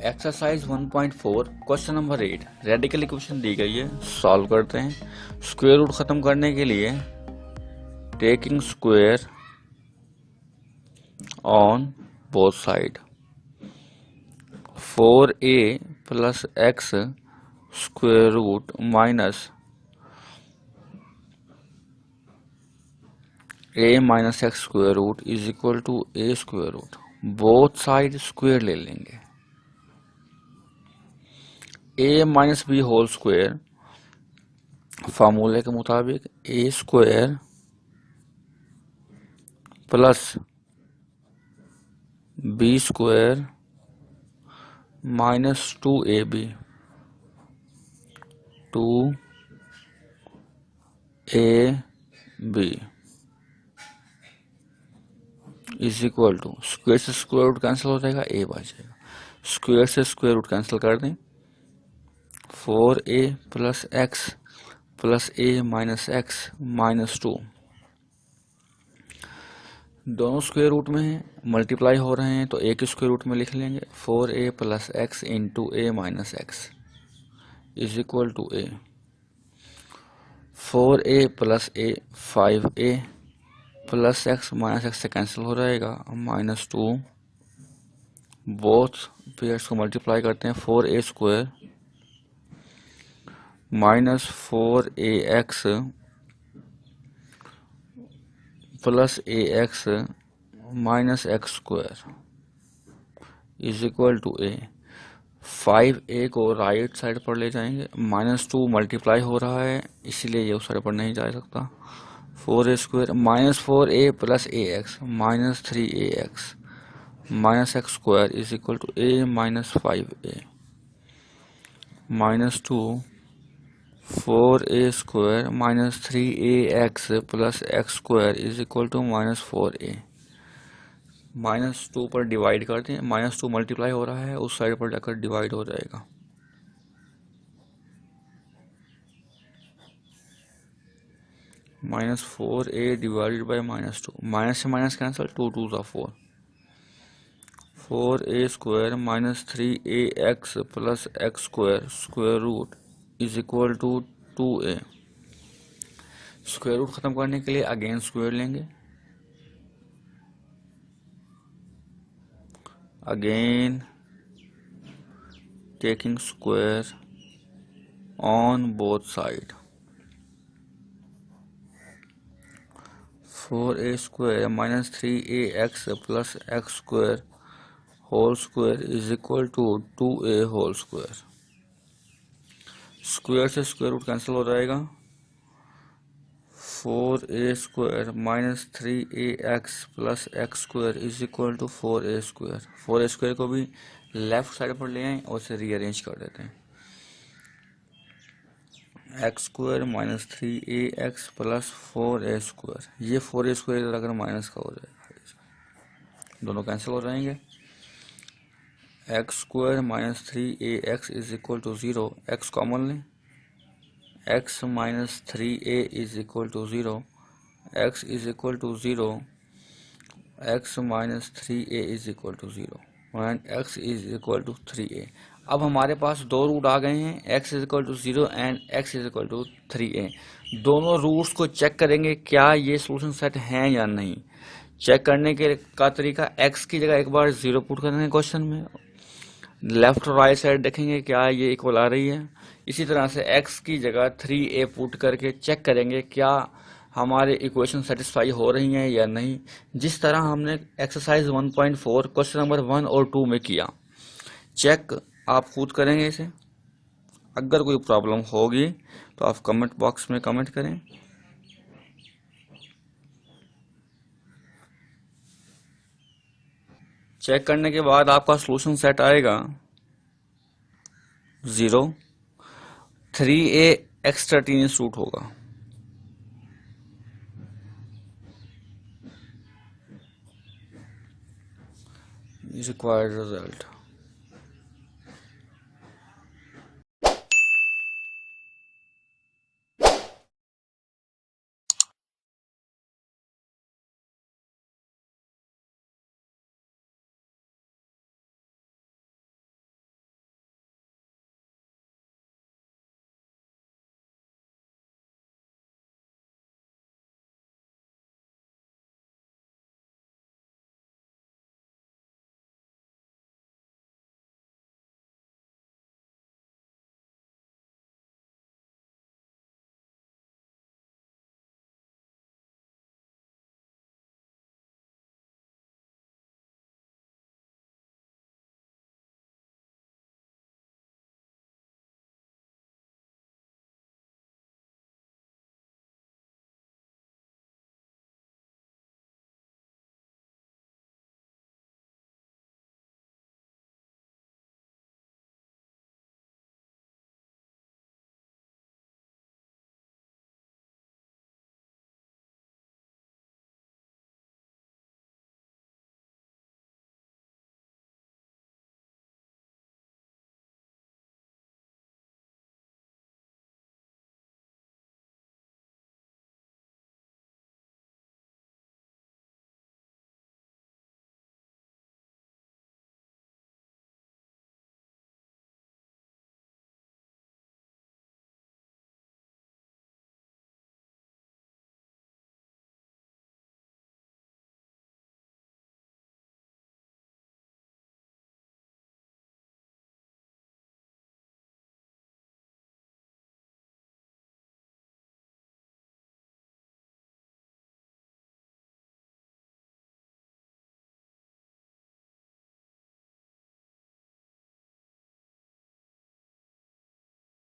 Exercise 1.4 question number 8 radical equation दी गई है, सॉल्व करते हैं। स्क्वायर रूट खत्म करने के लिए taking square on both side 4a plus X square root minus a minus X square root is equal to a square root. Both side square ले लेंगे। a minus B whole square फार्मूले के मुताबिक a स्क्वायर plus B square minus 2ab 2ab is equal to square से square root cancel हो जाएगा, a बचेगा। स्क्वायर से स्क्वायर रूट कैंसिल कर दें, 4a plus x plus a minus x minus 2 दोनों स्क्वायर रूट में है, मल्टीप्लाई हो रहे हैं तो a के स्क्वायर रूट में लिख लेंगे। 4a plus X into a minus X is equal to a। 4a plus a 5a plus X minus X से कैंसिल हो जाएगा, माइनस 2 बोथ पेयर्स को मल्टीप्लाई करते हैं। 4a square minus 4ax plus ax minus X square is equal to a। 5a को right side पर ले जाएंगे, माइनस 2 मल्टीप्लाई हो रहा है इसीलिए ये उस साइड पर नहीं जा सकता। 4a square minus 4a plus ax minus 3ax minus X square is equal to a minus 5a minus 2 4a square minus 3ax plus X square is equal to minus 4a। Minus 2 पर divide करते हैं, minus 2 multiply हो रहा है उस side पर जाकर divide हो जाएगा। Minus 4a divided by minus 2, minus से माइनस कैंसिल, 2 2 ज़ा 4। 4a square minus 3ax plus X square square root is equal to 2a। Square root खत्म करने के लिए अगेन स्क्वायर लेंगे, again taking square on both side 4a square minus 3ax plus X square whole square is equal to 2a whole square. Square से square root cancel हो जाएगा। 4a square minus 3ax plus X square is equal to 4a square. 4a square को भी left side पर ले आए और उसे रीअरेंज कर देते हैं। X square minus 3ax plus 4a square, ये 4a स्क्वायर अगर माइनस का हो जाएगा, दोनों कैंसिल हो जाएंगे। X square minus 3ax is equal to 0, X common लें, x minus 3a is equal to 0, x is equal to 0, x minus 3a is equal to 0 and x is equal to 3a। अब हमारे पास दो root आ गए हैं, x is equal to 0 and x is equal to 3a। दोनों roots को check करेंगे क्या ये सोल्यूशन सेट हैं या नहीं। चेक करने के का तरीका, x की जगह एक बार 0 पुट करेंगे क्वेश्चन में, लेफ्ट और राइट साइड देखेंगे क्या ये इक्वल आ रही है। इसी तरह से x की जगह 3a पुट करके चेक करेंगे क्या हमारे इक्वेशन सेटिस्फाई हो रही हैं या नहीं, जिस तरह हमने एक्सरसाइज 1.4 क्वेश्चन नंबर 1 और 2 में किया। चेक आप खुद करेंगे इसे। अगर कोई प्रॉब्लम होगी तो आप कमेंट बॉक्स में कमेंट करें। चेक करने के बाद आपका सॉल्यूशन सेट आएगा 0, 3a एक्सट्राटीनियस रूट होगा, रिक्वायर्ड रिजल्ट।